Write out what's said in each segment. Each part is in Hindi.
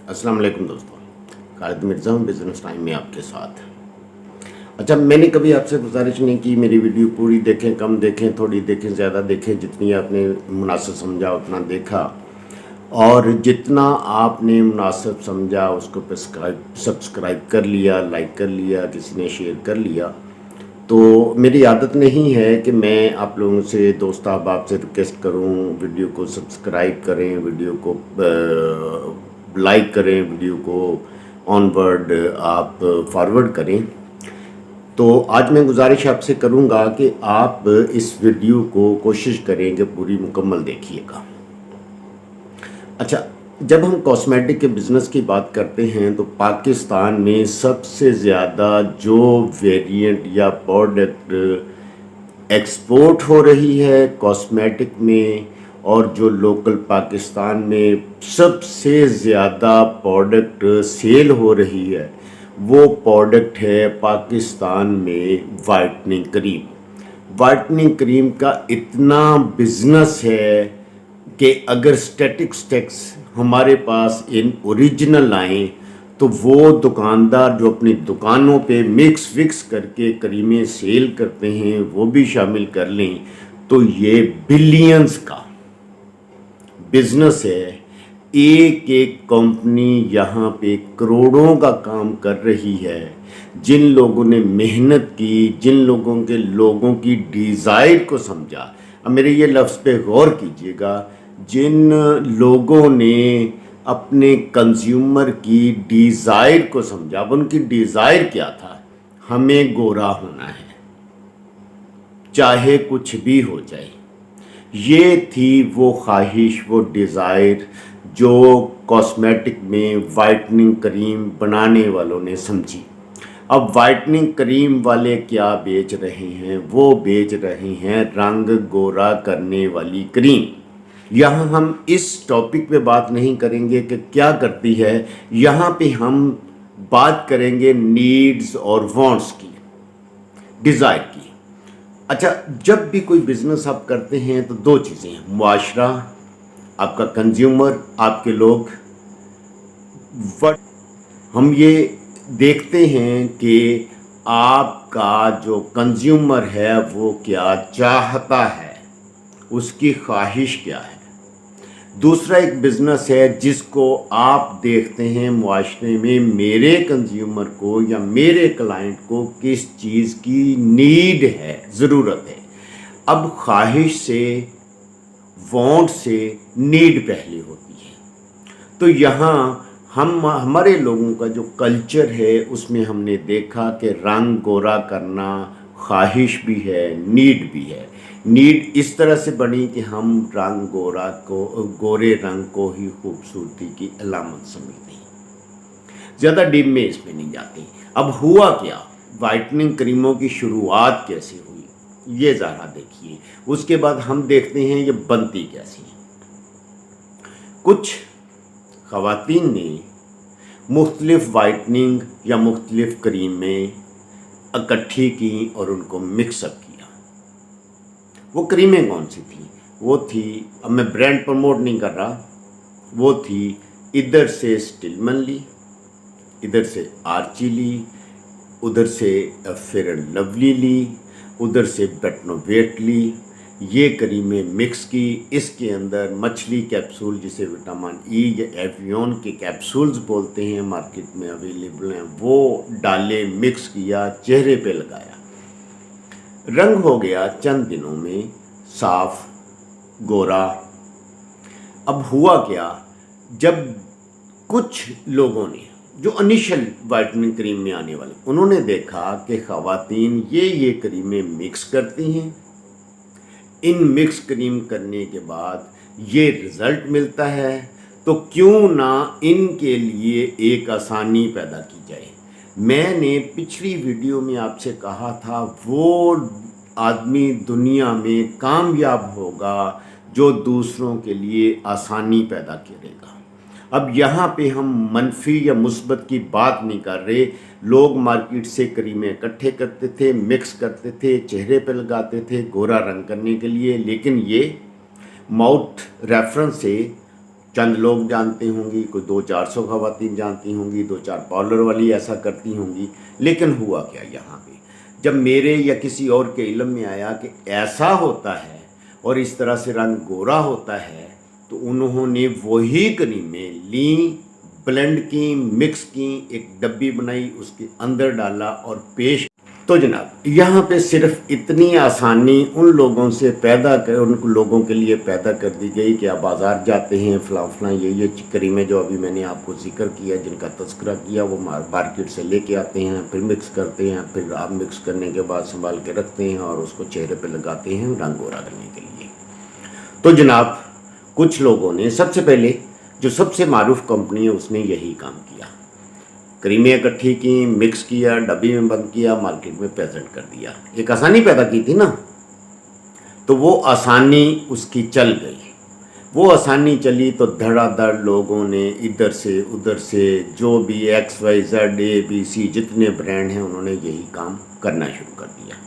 अस्सलाम वालेकुम दोस्तों, खालिद मिर्ज़ा हूँ बिज़नेस टाइम में आपके साथ। अच्छा, मैंने कभी आपसे गुजारिश नहीं की मेरी वीडियो पूरी देखें, कम देखें, थोड़ी देखें, ज़्यादा देखें, जितनी आपने मुनासिब समझा उतना देखा और जितना आपने मुनासिब समझा उसको सब्सक्राइब कर लिया, लाइक कर लिया, किसी ने शेयर कर लिया। तो मेरी आदत नहीं है कि मैं आप लोगों से दोस्त अहबाब से रिक्वेस्ट करूं वीडियो को सब्सक्राइब करें, वीडियो को लाइक करें, वीडियो को ऑनवर्ड आप फॉरवर्ड करें। तो आज मैं गुजारिश आपसे करूंगा कि आप इस वीडियो को कोशिश करें कि पूरी मुकम्मल देखिएगा। अच्छा, जब हम कॉस्मेटिक के बिज़नेस की बात करते हैं तो पाकिस्तान में सबसे ज़्यादा जो वेरिएंट या प्रोडक्ट एक्सपोर्ट हो रही है कॉस्मेटिक में, और जो लोकल पाकिस्तान में सबसे ज़्यादा प्रोडक्ट सेल हो रही है, वो प्रोडक्ट है पाकिस्तान में वाइटनिंग क्रीम। वाइटनिंग क्रीम का इतना बिज़नेस है कि अगर स्टैटिस्टिक्स हमारे पास इन ओरिजिनल आएँ तो वो दुकानदार जो अपनी दुकानों पे मिक्स विक्स करके क्रीमें सेल करते हैं वो भी शामिल कर लें तो ये बिलियंस का बिजनेस है। एक एक कंपनी यहाँ पे करोड़ों का काम कर रही है। जिन लोगों ने मेहनत की, जिन लोगों की डिज़ायर को समझा, अब मेरे ये लफ्ज़ पे गौर कीजिएगा, जिन लोगों ने अपने कंज्यूमर की डिज़ायर को समझा। अब उनकी डिज़ायर क्या था? हमें गोरा होना है, चाहे कुछ भी हो जाए। ये थी वो ख्वाहिश, वो डिज़ायर जो कॉस्मेटिक में वाइटनिंग क्रीम बनाने वालों ने समझी। अब वाइटनिंग क्रीम वाले क्या बेच रहे हैं? वो बेच रहे हैं रंग गोरा करने वाली क्रीम। यहाँ हम इस टॉपिक पे बात नहीं करेंगे कि क्या करती है, यहाँ पे हम बात करेंगे नीड्स और वांट्स की, डिज़ायर की। अच्छा, जब भी कोई बिज़नेस आप करते हैं तो दो चीज़ें हैं, मुआशरा, आपका कंज्यूमर, आपके लोग। वट हम ये देखते हैं कि आपका जो कंज्यूमर है वो क्या चाहता है, उसकी ख्वाहिश क्या है। दूसरा एक बिज़नेस है जिसको आप देखते हैं मुआशरे में, मेरे कंज्यूमर को या मेरे क्लाइंट को किस चीज़ की नीड है, ज़रूरत है। अब ख्वाहिश से, वांट से नीड पहले होती है। तो यहाँ हमारे लोगों का जो कल्चर है उसमें हमने देखा कि रंग गोरा करना ख्वाहिश भी है, नीड भी है। नीड इस तरह से बनी कि हम रंग गोरे रंग को ही खूबसूरती की अलामत समझते हैं। ज़्यादा डीप में इसमें नहीं जाते। अब हुआ क्या, वाइटनिंग क्रीमों की शुरुआत कैसे हुई, ये ज़रा देखिए। उसके बाद हम देखते हैं ये बनती कैसी है। कुछ ख़वातीन ने मुख्तलिफ़ वाइटनिंग या मुख्तलिफ़ क्रीमें इकट्ठी की और उनको मिक्सअप किया। वो क्रीमें कौन सी थी? वो थी, अब मैं ब्रांड प्रमोट नहीं कर रहा, वो थी इधर से स्टिलमन ली, इधर से आर्ची ली, उधर से फेयर एंड लवली ली, उधर से बेटनोवेट ली। ये क्रीमें मिक्स की, इसके अंदर मछली कैप्सूल जिसे विटामिन ई या एवियन के कैप्सूल्स बोलते हैं, मार्केट में अवेलेबल हैं, वो डाले, मिक्स किया, चेहरे पे लगाया। रंग हो गया चंद दिनों में साफ गोरा। अब हुआ क्या, जब कुछ लोगों ने जो इनिशियल वाइटनिंग क्रीम में आने वाले, उन्होंने देखा कि ख़वातीन ये क्रीमें मिक्स करती हैं। इन मिक्स क्रीम करने के बाद ये रिज़ल्ट मिलता है, तो क्यों ना इनके लिए एक आसानी पैदा की जाए। मैंने पिछली वीडियो में आपसे कहा था वो आदमी दुनिया में कामयाब होगा जो दूसरों के लिए आसानी पैदा करेगा। अब यहाँ पे हम मनफी या मुस्बत की बात नहीं कर रहे। लोग मार्केट से क्रीमें इकट्ठे करते थे, मिक्स करते थे, चेहरे पे लगाते थे गोरा रंग करने के लिए, लेकिन ये माउथ रेफरेंस से चंद लोग जानते होंगी, कोई 200-400 खवातीन जानती होंगी, 2-4 पार्लर वाली ऐसा करती होंगी। लेकिन हुआ क्या यहाँ पे, जब मेरे या किसी और के इल्म में आया कि ऐसा होता है और इस तरह से रंग गोरा होता है, तो उन्होंने वही क्रीमें ली, ब्लेंड की, मिक्स की, एक डब्बी बनाई, उसके अंदर डाला और पेश। तो जनाब यहाँ पे सिर्फ इतनी आसानी उन लोगों से उन लोगों के लिए पैदा कर दी गई कि आप बाज़ार जाते हैं, फ़लाँ ये करीमें जो अभी मैंने आपको जिक्र किया, जिनका तस्करा किया, वो मार्केट से लेके आते हैं, फिर मिक्स करते हैं, फिर आप मिक्स करने के बाद संभाल के रखते हैं और उसको चेहरे पर लगाते हैं रंग गोरा करने के लिए। तो जनाब कुछ लोगों ने सबसे पहले, जो सबसे मारूफ कंपनी है, उसने यही काम किया, क्रीमें इकट्ठी की, मिक्स किया, डब्बी में बंद किया, मार्केट में प्रेजेंट कर दिया। एक आसानी पैदा की थी ना, तो वो आसानी उसकी चल गई। वो आसानी चली तो धड़ाधड़ लोगों ने इधर से उधर से, जो भी XYZ ABC जितने ब्रांड हैं, उन्होंने यही काम करना शुरू कर दिया।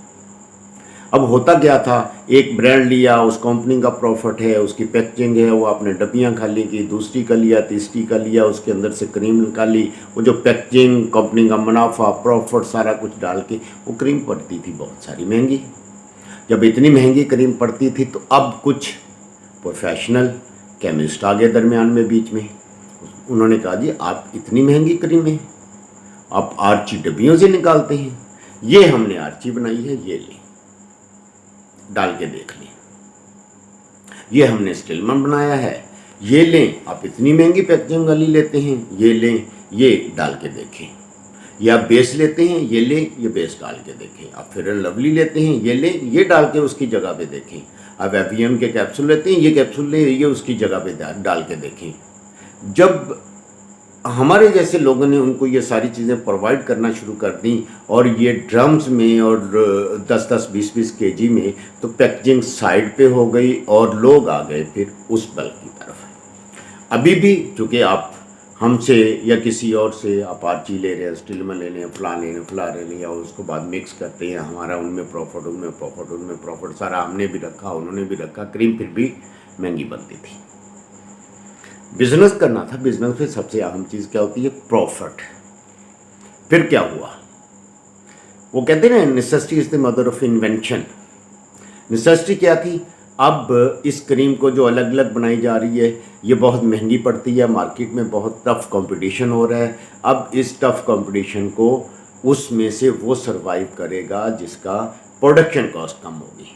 अब होता क्या था, एक ब्रांड लिया, उस कंपनी का प्रॉफिट है, उसकी पैकेजिंग है, वो आपने डब्बियाँ खाली की, दूसरी का लिया, तीसरी का लिया, उसके अंदर से क्रीम निकाली, वो जो पैकेजिंग, कंपनी का मुनाफा, प्रॉफिट सारा कुछ डाल के वो क्रीम पड़ती थी बहुत सारी महंगी। जब इतनी महंगी क्रीम पड़ती थी तो अब कुछ प्रोफेशनल केमिस्ट आ गए दरमियान में, बीच में। उन्होंने कहा जी आप इतनी महंगी क्रीमें आप आर्ची डब्बियों से निकालते हैं, ये हमने आर्ची बनाई है, ये लें, डाल के देख लें। ये हमने स्टिलमैन बनाया है, ये लें। आप इतनी महंगी पैकेजिंग वाली लेते हैं, ये लें, ये डाल के देखें। या बेस लेते हैं, ये लें, ये बेस डाल के देखें। आप फेयर एंड लवली लेते हैं, ये लें, ये डाल के उसकी जगह पे देखें। आप एवियन के कैप्सूल लेते हैं, ये कैप्सूल लें, ये उसकी जगह पे डाल के देखें। जब हमारे जैसे लोगों ने उनको ये सारी चीज़ें प्रोवाइड करना शुरू कर दी, और ये ड्रम्स में और 10-10, 20-20 केजी में, तो पैकेजिंग साइड पे हो गई और लोग आ गए फिर उस बल्क की तरफ। अभी भी चूँकि आप हमसे या किसी और से आप आर्ची ले रहे हैं, स्टिलमैन ले रहे हैं, फला ले रहे हैं, फला ले रहे हैं, और उसको बाद मिक्स करते हैं, हमारा उनमें प्रॉफिट, उनमें प्रॉफिट, सारा हमने भी रखा, उन्होंने भी रखा, क्रीम फिर भी महंगी बनती थी। बिजनेस करना था, बिजनेस में सबसे अहम चीज़ क्या होती है, प्रॉफिट। फिर क्या हुआ, वो कहते हैं ना, necessity is the mother of invention. Necessity क्या थी, अब इस क्रीम को जो अलग अलग बनाई जा रही है, ये बहुत महंगी पड़ती है, मार्केट में बहुत टफ कंपटीशन हो रहा है। अब इस टफ कंपटीशन को उसमें से वो सरवाइव करेगा जिसका प्रोडक्शन कॉस्ट कम होगी।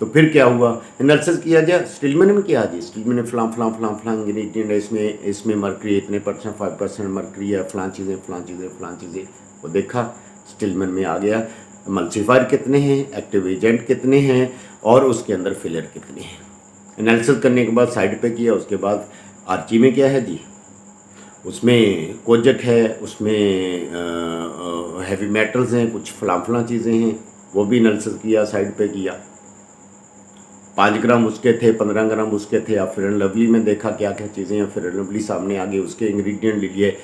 तो फिर क्या हुआ, एनालिसिस किया जाए, स्टिलमैन में किया जी, स्टिलमैन में फलां इंग्रेडिएंट है, इसमें मर्करी इतने %, 5% मर्करी है, फलां चीज़ें, वो देखा, स्टिलमैन में आ गया एमल्सिफायर कितने हैं, एक्टिव एजेंट कितने हैं, और उसके अंदर फिलर कितने हैं। एनालिसिस करने के बाद साइड पे किया। उसके बाद आर्ची में क्या है जी, उसमें कोजेट है, उसमें हैवी मेटल्स हैं, कुछ फलां चीज़ें हैं, वो भी एनालिसिस किया, साइड पे किया। 5 ग्राम उसके थे, 15 ग्राम उसके थे। आप फेयर एंड लवली में देखा क्या क्या चीज़ें हैं, फेयर एंड लवली सामने आ गई, उसके इंग्रेडिएंट लिए,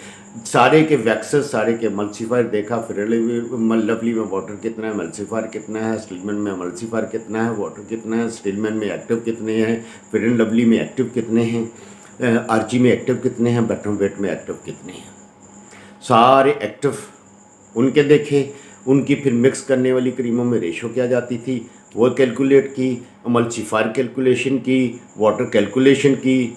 सारे के वैक्सेस, सारे के एमल्सिफायर देखा, फेयर एंड लवली में वाटर कितना है, एमल्सिफायर कितना है, स्टिलमैन में एमल्सिफायर कितना है, वाटर कितना है, स्टिलमैन में एक्टिव कितने हैं, फेयर एंड लवली में एक्टिव कितने हैं, आर्ची में एक्टिव कितने हैं, बटन वेट में एक्टिव कितने हैं, सारे एक्टिव उनके देखे। उनकी फिर मिक्स करने वाली क्रीमों में रेशो क्या जाती थी, वो कैलकुलेट की, एमल्सिफायर कैलकुलेशन की, वाटर कैलकुलेशन की,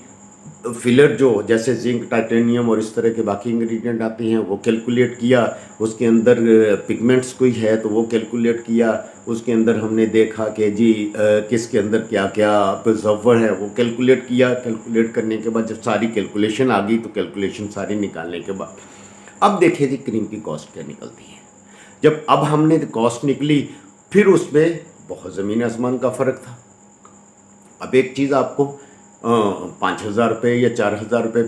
फिलर जो जैसे जिंक, टाइटेनियम और इस तरह के बाकी इंग्रेडिएंट आते हैं वो कैलकुलेट किया। उसके अंदर पिगमेंट्स कोई है तो वो कैलकुलेट किया। उसके अंदर हमने देखा कि जी किसके अंदर क्या क्या प्रिजर्वर है, वो कैलकुलेट किया। कैलकुलेट करने के बाद जब सारी कैलकुलेशन आ गई, तो कैलकुलेशन सारी निकालने के बाद अब देखिए जी क्रीम की कॉस्ट क्या निकलती है। जब अब हमने कॉस्ट निकली, फिर उसमें बहुत ज़मीन आसमान का फ़र्क था। अब एक चीज़ आपको 5,000 रुपये या 4,000 रुपये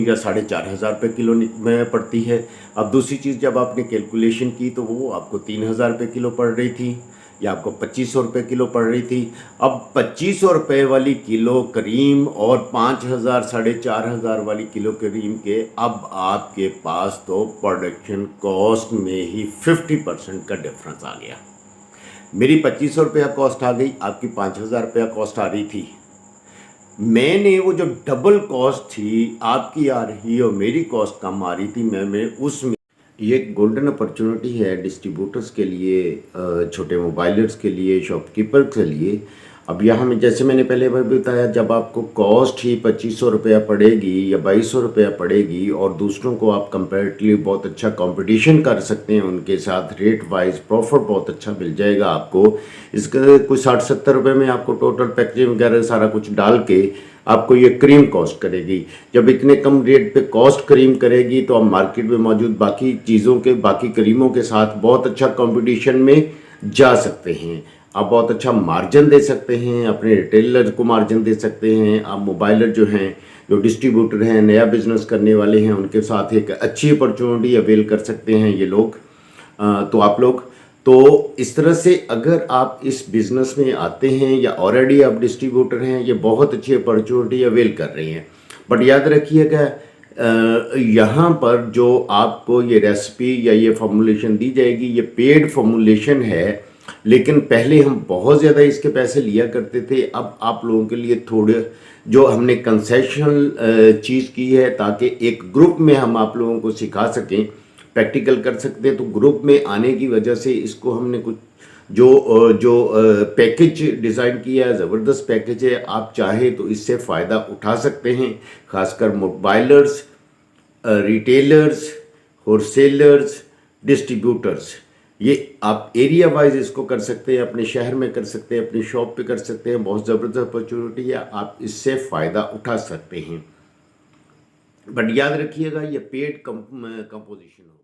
या 4,500 रुपये किलो में पड़ती है। अब दूसरी चीज़ जब आपने कैलकुलेशन की तो वो आपको 3,000 रुपये किलो पड़ रही थी, या आपको 2,500 रुपये किलो पड़ रही थी। अब 2,500 रुपये वाली किलो क्रीम और 5,000 4,500 वाली किलो क्रीम के अब आपके पास तो प्रोडक्शन कॉस्ट में ही 50% का डिफरेंस आ गया। मेरी 2,500 रुपया कॉस्ट आ गई, आपकी 5,000 रुपया कॉस्ट आ रही थी। मैंने वो जो डबल कॉस्ट थी आपकी आ रही और मेरी कॉस्ट कम आ रही थी, मैं उसमें ये एक गोल्डन अपॉर्चुनिटी है डिस्ट्रीब्यूटर्स के लिए, छोटे मोबाइलर्स के लिए, शॉपकीपर के लिए। अब यहाँ में जैसे मैंने पहले भी बताया, जब आपको कॉस्ट ही 2500 रुपया पड़ेगी या 2200 रुपया पड़ेगी और दूसरों को आप कंपेरेटिवली बहुत अच्छा कंपटीशन कर सकते हैं उनके साथ, रेट वाइज प्रॉफिट बहुत अच्छा मिल जाएगा आपको। इसका कोई 60-70 रुपये में आपको टोटल पैकेजिंग वगैरह सारा कुछ डाल के आपको ये क्रीम कॉस्ट करेगी। जब इतने कम रेट पे कॉस्ट क्रीम करेगी तो आप मार्केट में मौजूद बाकी चीज़ों के, बाकी क्रीमों के साथ बहुत अच्छा कंपटीशन में जा सकते हैं। आप बहुत अच्छा मार्जिन दे सकते हैं, अपने रिटेलर को मार्जिन दे सकते हैं। आप मोबाइलर जो हैं, जो डिस्ट्रीब्यूटर हैं, नया बिजनेस करने वाले हैं, उनके साथ एक अच्छी अपॉर्चुनिटी अवेल कर सकते हैं ये लोग। तो आप लोग तो इस तरह से अगर आप इस बिज़नेस में आते हैं या ऑलरेडी आप डिस्ट्रीब्यूटर हैं, ये बहुत अच्छी अपॉर्चुनिटी अवेल कर रही हैं। बट याद रखिएगा, यहाँ पर जो आपको ये रेसिपी या ये फॉर्मुलेशन दी जाएगी, ये पेड फॉर्मुलेशन है, लेकिन पहले हम बहुत ज़्यादा इसके पैसे लिया करते थे। अब आप लोगों के लिए थोड़े जो हमने कंसेशनल चीज़ की है, ताकि एक ग्रुप में हम आप लोगों को सिखा सकें, प्रैक्टिकल कर सकते हैं। तो ग्रुप में आने की वजह से इसको हमने कुछ जो पैकेज डिज़ाइन किया है, ज़बरदस्त पैकेज है। आप चाहे तो इससे फ़ायदा उठा सकते हैं, खासकर मोबाइलर्स, रिटेलर्स, होलसेलर्स, डिस्ट्रीब्यूटर्स। ये आप एरिया वाइज इसको कर सकते हैं, अपने शहर में कर सकते हैं, अपनी शॉप पे कर सकते हैं। बहुत ज़बरदस्त अपॉर्चुनिटी है, आप इससे फ़ायदा उठा सकते हैं। बट याद रखिएगा, ये पेड कंपोजिशन हो।